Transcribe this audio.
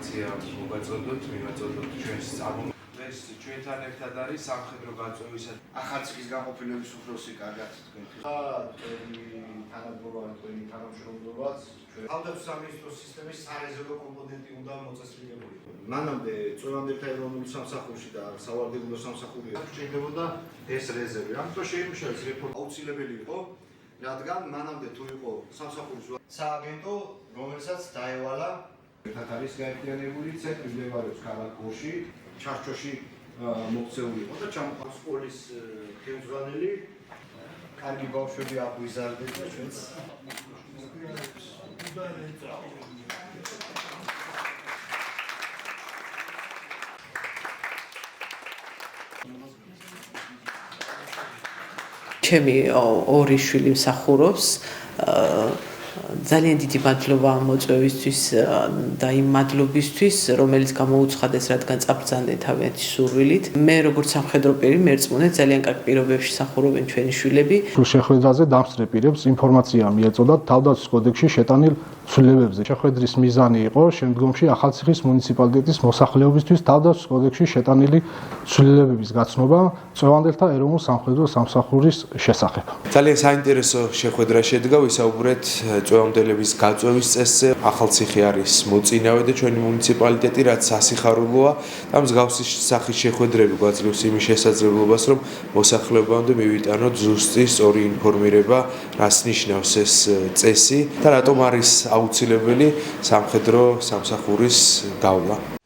ინფორმაცია მოგაწოდოთ, მივაწოდოთ ჩვენს წარმომადგენლებს. ეს ჩვენთან ერთად არის სამხედრო გაწევისა ახალციხის განყოფილების უფროსი კარგად თქვენთვის. თანამშრომლობაც თანამშრომლობაც თავდაცვის სამინისტროს სისტემის სარეზერვო კომპონენტი უნდა მოწესრიგებული. მანამდე წვევამდელთა ეროვნულ სამსახურში და სავარდებლო სამსახურში სჭირდებოდა ეს რეზერვი. ამიტომ შეიმუშავეს რეფორმა აუცილებელი იყო, რადგან მანამდე თუ იყო სამსახურის სააგენტო, რომელსაც დაევალა ერთად არის გაერთიანებული ცენტრი მდებარეობს ქალაქ გორში, ჩარჩოში მოქცეული იყო და ჩამოყალიბდა სკოლის ხელმძღვანელი კარგი ბავშვები აგვიზარდეთ და ჩვენც ჩემი ორი შვილი მსახურობს ძალიან დიდი მადლობა ამ მოწვევისთვის და იმ მადლობისთვის, რომელიც გამოუცხადეს, რადგან წაბრძანდნენ თავიანთი სურვილით. მე როგორც სამხედრო პირი მერწმუნე ძალიან კარგ პირობებში მსახურობენ ჩვენი შვილები. შეხვედრაზე დამსწრე პირებს ინფორმაცია მიეწოდათ თავდაცვის კოდექსში შეტანილ ცვლილებებზე. შეხვედრის მიზანი იყო შემდგომში ახალციხის მუნიციპალიტეტის მოსახლეობისთვის თავდაცვის კოდექსში შეტანილი ცვლილებების გაცნობა წვევანდელთა ეროვნულ სამხედრო სამსახურის შესახებ. ძალიან საინტერესო შეხვედრა შედგა, ვისაუბრეთ წვევამდელების გაწვევის წესზე. ახალციხე არის მოწინავე და ჩვენი მუნიციპალიტეტი, რაც სასიხარულოა და მსგავსი სახის შეხვედრები გვაძლევს იმის შესაძლებლობას, რომ მოსახლეობამდე მივიტანოთ ზუსტი სწორი ინფორმირება, რას ნიშნავს ეს წესი და რატომ არის აუცილებელი სამხედრო სამსახურის გავლა.